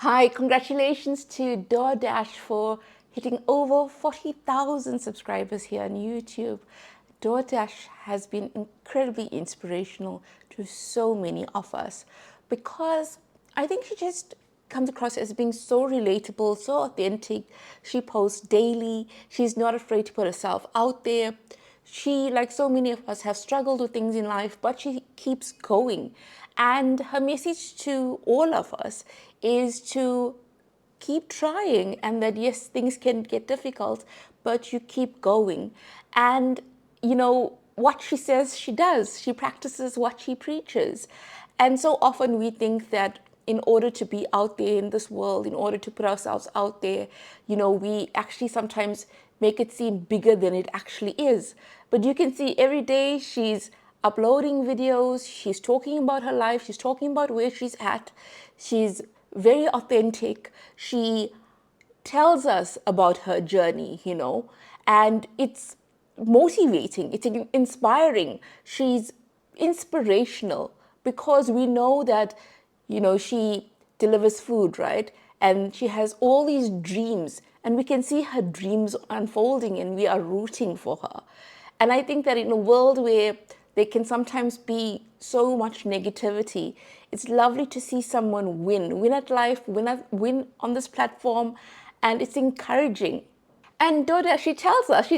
Hi, congratulations to DoorDash for hitting over 40,000 subscribers here on YouTube. DoorDash has been incredibly inspirational to so many of us because I think she just comes across as being so relatable, so authentic. She posts daily. She's not afraid to put herself out there. She, like so many of us, have struggled with things in life, but she keeps going. And her message to all of us is to keep trying, and that yes, things can get difficult, but you keep going. And what she says, she does. She practices what she preaches. And so often we think that in order to be out there in this world, in order to put ourselves out there, we actually sometimes make it seem bigger than it actually is. But you can see every day she's uploading videos, she's talking about her life, she's talking about where she's at. She's very authentic. She tells us about her journey, and it's motivating, it's inspiring. She's inspirational because we know that, she delivers food, right? And she has all these dreams, and we can see her dreams unfolding, and we are rooting for her. And I think that in a world where there can sometimes be so much negativity, it's lovely to see someone win at life, win on this platform, and it's encouraging. And Doda, she tells us,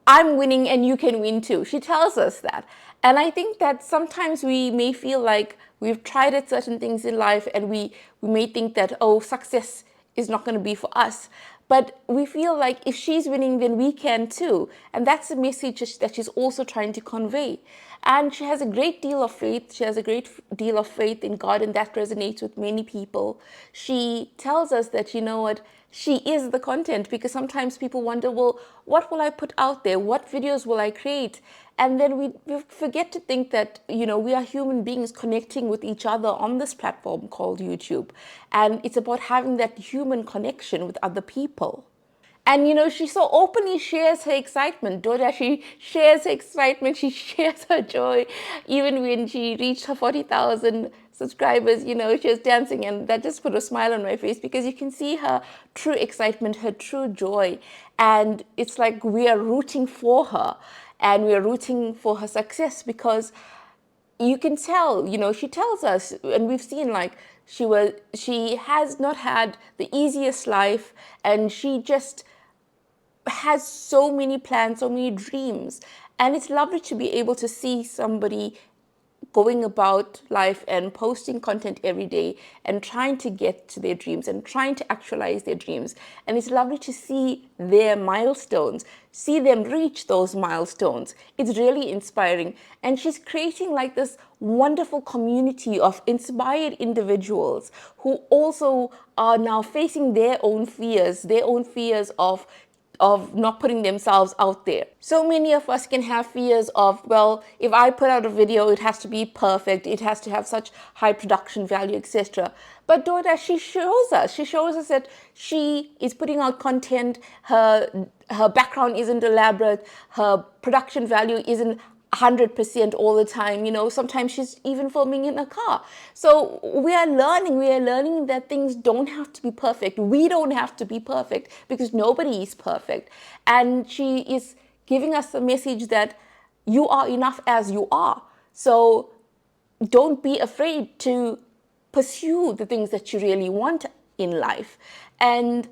I'm winning and you can win too. She tells us that. And I think that sometimes we may feel like we've tried at certain things in life and we may think that, oh, success is not going to be for us. But we feel like if she's winning, then we can too. And that's the message that she's also trying to convey. And she has a great deal of faith. She has a great deal of faith in God, and that resonates with many people. She tells us that, what, she is the content, because sometimes people wonder, well, what will I put out there? What videos will I create? And then we forget to think that, we are human beings connecting with each other on this platform called YouTube. And it's about having that human connection with other people. And she so openly shares her excitement. Doda, she shares her excitement, she shares her joy. Even when she reached her 40,000 subscribers, she was dancing, and that just put a smile on my face because you can see her true excitement, her true joy. And it's like we are rooting for her, and we are rooting for her success because you can tell, she tells us, and we've seen, like, she has not had the easiest life, and she just has so many plans, so many dreams. And it's lovely to be able to see somebody going about life and posting content every day and trying to get to their dreams and trying to actualize their dreams. And it's lovely to see their milestones, see them reach those milestones. It's really inspiring. And she's creating like this wonderful community of inspired individuals who also are now facing their own fears of not putting themselves out there. So many of us can have fears of, well, if I put out a video, it has to be perfect, it has to have such high production value, etc. But Doda, she shows us that she is putting out content, her background isn't elaborate, her production value isn't 100% all the time. Sometimes she's even filming in a car. So we are learning that things don't have to be perfect. We don't have to be perfect because nobody is perfect. And she is giving us a message that you are enough as you are. So don't be afraid to pursue the things that you really want in life. And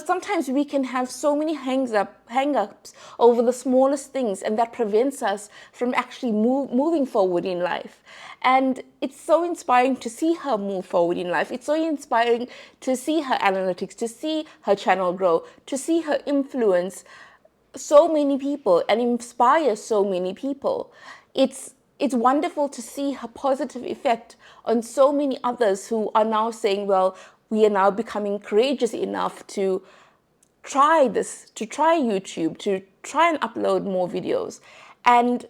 sometimes we can have so many hang-ups over the smallest things, and that prevents us from actually moving forward in life. And it's so inspiring to see her move forward in life. It's so inspiring to see her analytics, to see her channel grow, to see her influence so many people and inspire so many people. It's wonderful to see her positive effect on so many others who are now saying, well, we are now becoming courageous enough to try this, to try YouTube, to try and upload more videos. And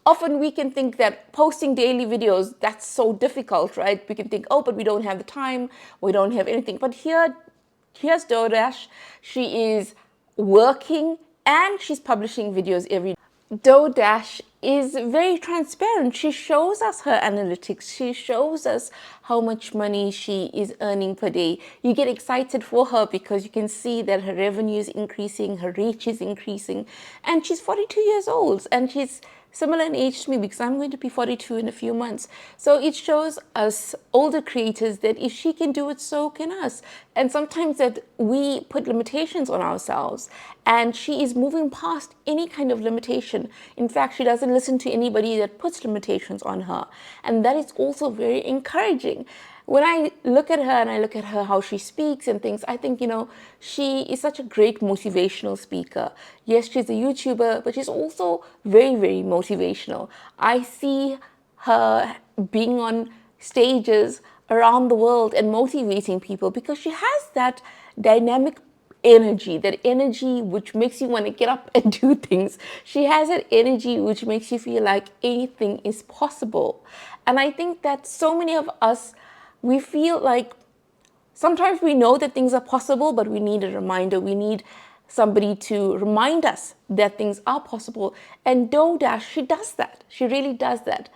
often we can think that posting daily videos, that's so difficult, right? We can think, oh, but we don't have the time, we don't have anything. But here's DoorDash. She is working and she's publishing videos every day. DoorDash is very transparent. She shows us her analytics. She shows us how much money she is earning per day. You get excited for her because you can see that her revenue is increasing, her reach is increasing, and she's 42 years old, and she's similar in age to me because I'm going to be 42 in a few months. So it shows us older creators that if she can do it, so can us. And sometimes that we put limitations on ourselves, and she is moving past any kind of limitation. In fact, she doesn't listen to anybody that puts limitations on her. And that is also very encouraging. When I look at her and I look at her, how she speaks and things, I think, she is such a great motivational speaker. Yes, she's a YouTuber, but she's also very, very motivational. I see her being on stages around the world and motivating people because she has that dynamic energy, that energy which makes you want to get up and do things. She has that energy which makes you feel like anything is possible. And I think that so many of us, we feel like sometimes we know that things are possible, but we need a reminder. We need somebody to remind us that things are possible. And doughdash, she does that. She really does that.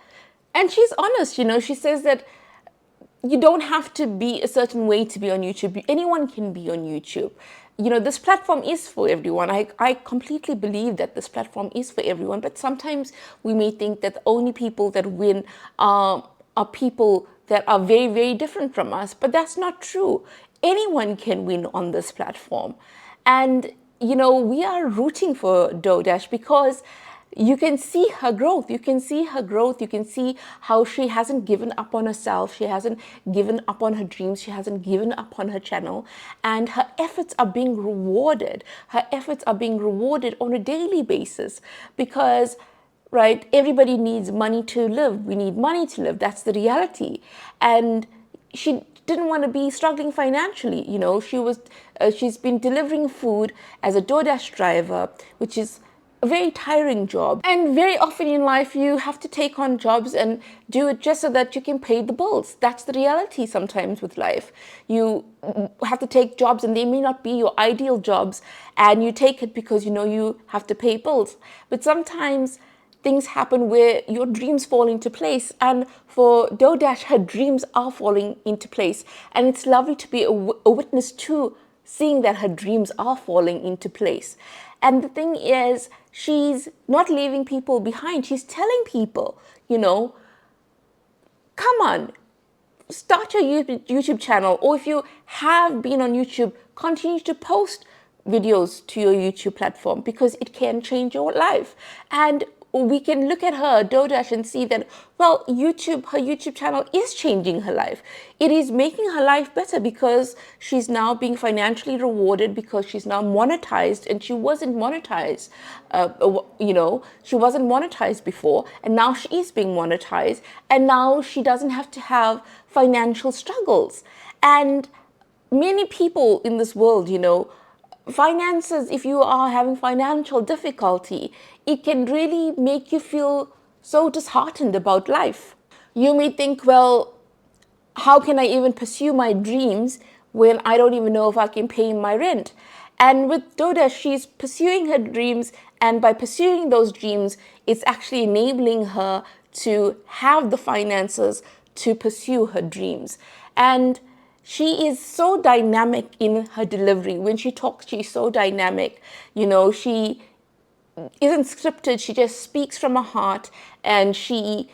And she's honest, she says that you don't have to be a certain way to be on YouTube. Anyone can be on YouTube. This platform is for everyone. I completely believe that this platform is for everyone. But sometimes we may think that the only people that win are people that are very, very different from us. But that's not true. Anyone can win on this platform. And, we are rooting for doughdash because you can see her growth. You can see her growth. You can see how she hasn't given up on herself. She hasn't given up on her dreams. She hasn't given up on her channel. And her efforts are being rewarded. Her efforts are being rewarded on a daily basis because, right, everybody needs money to live. We need money to live. That's the reality. And she didn't want to be struggling financially. She's been delivering food as a DoorDash driver, which is a very tiring job. And very often in life, you have to take on jobs and do it just so that you can pay the bills. That's the reality sometimes with life. You have to take jobs and they may not be your ideal jobs, and you take it because you have to pay bills. But sometimes things happen where your dreams fall into place. And for doughdash, her dreams are falling into place. And it's lovely to be a witness to seeing that her dreams are falling into place. And the thing is, she's not leaving people behind. She's telling people, come on, start your YouTube channel. Or if you have been on YouTube, continue to post videos to your YouTube platform because it can change your life. And we can look at her, doughdash, and see that, well, her YouTube channel is changing her life. It is making her life better because she's now being financially rewarded because she's now monetized, and she wasn't monetized. She wasn't monetized before, and now she is being monetized, and now she doesn't have to have financial struggles. And many people in this world, finances, if you are having financial difficulty, it can really make you feel so disheartened about life. You may think, well, how can I even pursue my dreams when I don't even know if I can pay my rent? And with doughdash, she's pursuing her dreams, and by pursuing those dreams, it's actually enabling her to have the finances to pursue her dreams. And she is so dynamic in her delivery. When she talks, she's so dynamic. She isn't scripted. She just speaks from her heart, and she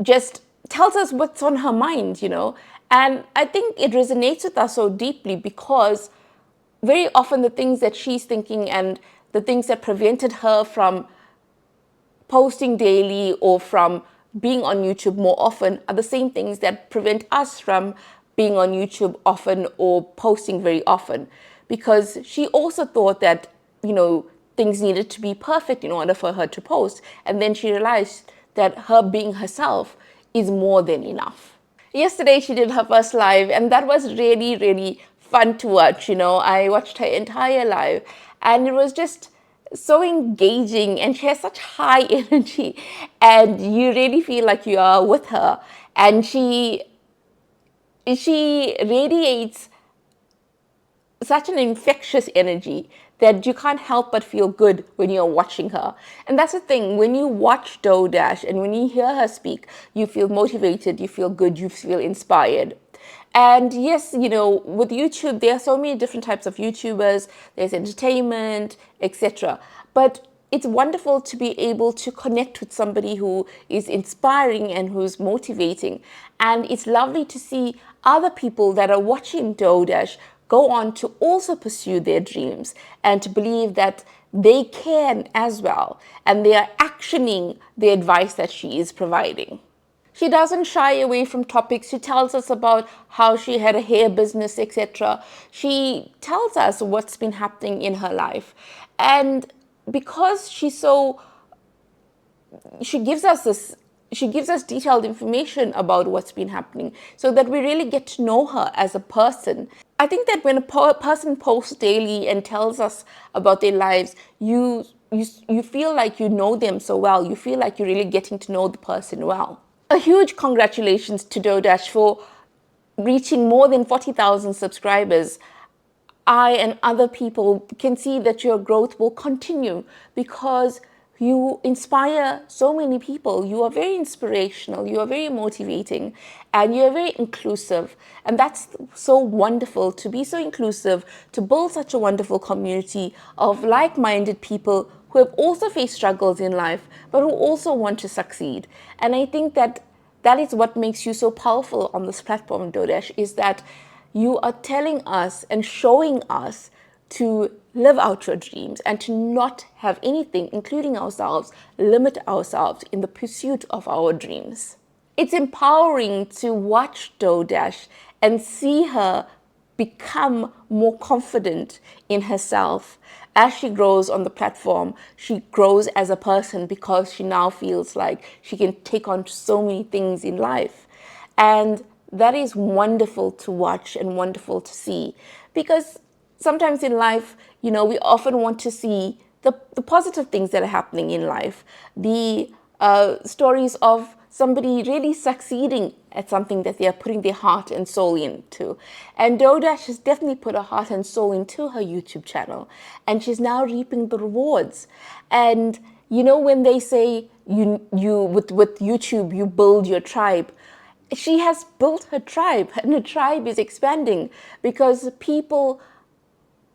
just tells us what's on her mind, And I think it resonates with us so deeply because very often the things that she's thinking and the things that prevented her from posting daily or from being on YouTube more often are the same things that prevent us from being on YouTube often or posting very often, because she also thought that, things needed to be perfect in order for her to post. And then she realized that her being herself is more than enough. Yesterday, she did her first live, and that was really, really fun to watch. I watched her entire live, and it was just so engaging, and she has such high energy, and you really feel like you are with her. And she radiates such an infectious energy that you can't help but feel good when you're watching her. And that's the thing, when you watch doughdash and when you hear her speak, you feel motivated, you feel good, you feel inspired. And yes, you know, with YouTube, there are so many different types of YouTubers. There's entertainment, etc. But it's wonderful to be able to connect with somebody who is inspiring and who's motivating. And it's lovely to see other people that are watching doughdash go on to also pursue their dreams and to believe that they can as well. And they are actioning the advice that she is providing. She doesn't shy away from topics. She tells us about how she had a hair business, etc. She tells us what's been happening in her life. And because she gives us detailed information about what's been happening so that we really get to know her as a person. I think that when a person posts daily and tells us about their lives, you feel like you know them so well. You feel like you're really getting to know the person well. A huge congratulations to doughdash for reaching more than 40,000 subscribers. I and other people can see that your growth will continue because you inspire so many people. You are very inspirational, you are very motivating, and you are very inclusive. And that's so wonderful, to be so inclusive, to build such a wonderful community of like-minded people who have also faced struggles in life, but who also want to succeed. And I think that that is what makes you so powerful on this platform, doughdash, is that you are telling us and showing us to live out your dreams and to not have anything, including ourselves, limit ourselves in the pursuit of our dreams. It's empowering to watch doughdash and see her become more confident in herself. As she grows on the platform, she grows as a person because she now feels like she can take on so many things in life. And that is wonderful to watch and wonderful to see, because sometimes in life, you know, we often want to see the positive things that are happening in life, the stories of somebody really succeeding at something that they are putting their heart and soul into. And doughdash has definitely put her heart and soul into her YouTube channel, and she's now reaping the rewards. And you know, when they say with YouTube you build your tribe, she has built her tribe, and her tribe is expanding because people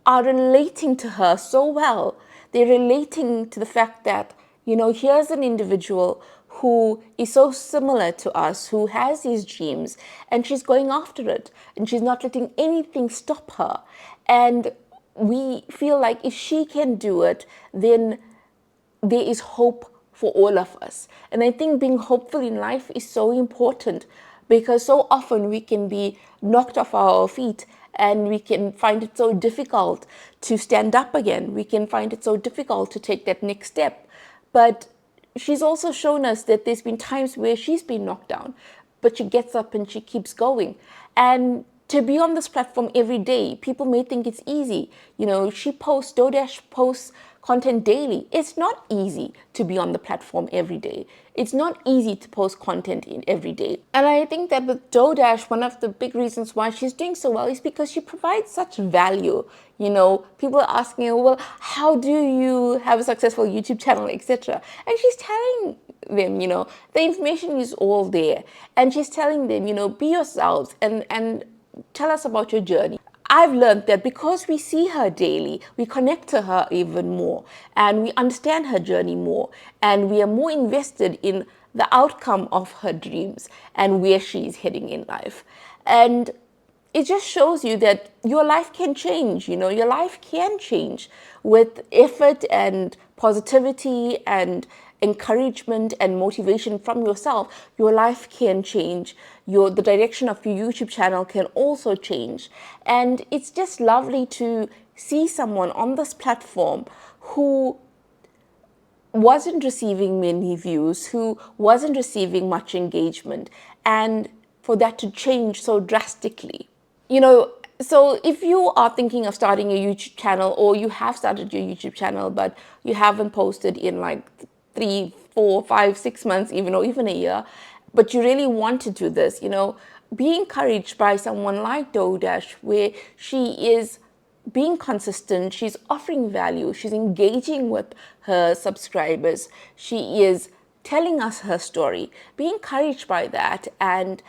are relating to her so well. They're relating to the fact that, you know, here's an individual who is so similar to us, who has these dreams, and she's going after it, and she's not letting anything stop her. And we feel like if she can do it, then there is hope for all of us. And I think being hopeful in life is so important, because so often we can be knocked off our feet and we can find it so difficult to stand up again. We can find it so difficult to take that next step. But she's also shown us that there's been times where she's been knocked down, but she gets up and she keeps going. And to be on this platform every day, people may think it's easy. You know, doughdash posts content daily. It's not easy to be on the platform every day. It's not easy to post content in every day. And I think that with doughdash, one of the big reasons why she's doing so well is because she provides such value. You know, people are asking her, well, how do you have a successful YouTube channel, etc. And she's telling them, you know, the information is all there. And she's telling them, you know, be yourselves and tell us about your journey. I've learned that because we see her daily, we connect to her even more, and we understand her journey more, and we are more invested in the outcome of her dreams and where she's heading in life. And it just shows you that your life can change. You know, your life can change with effort and positivity and encouragement and motivation from yourself. Your life can change. The direction of your YouTube channel can also change. And it's just lovely to see someone on this platform who wasn't receiving many views, who wasn't receiving much engagement, and for that to change so drastically. You know, so if you are thinking of starting a YouTube channel, or you have started your YouTube channel, but you haven't posted in like 3, 4, 5, 6 months, or even a year, but you really want to do this, you know, be encouraged by someone like doughdash, where she is being consistent, she's offering value, she's engaging with her subscribers, she is telling us her story. Be encouraged by that and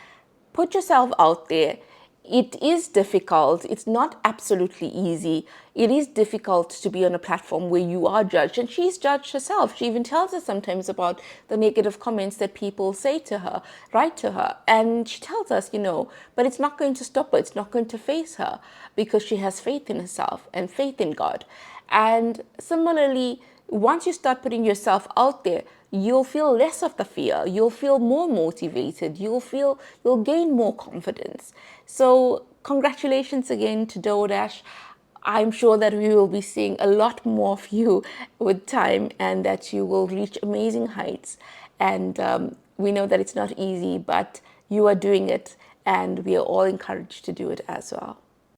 put yourself out there. It is difficult. It's not absolutely easy. It is difficult to be on a platform where you are judged, and she's judged herself. She even tells us sometimes about the negative comments that people say to her, write to her, and she tells us, but it's not going to stop her. It's not going to face her because she has faith in herself and faith in God. And similarly, once you start putting yourself out there, you'll feel less of the fear. You'll feel more motivated. You'll gain more confidence. So congratulations again to doughdash. I'm sure that we will be seeing a lot more of you with time, and that you will reach amazing heights. And we know that it's not easy, but you are doing it, and we are all encouraged to do it as well.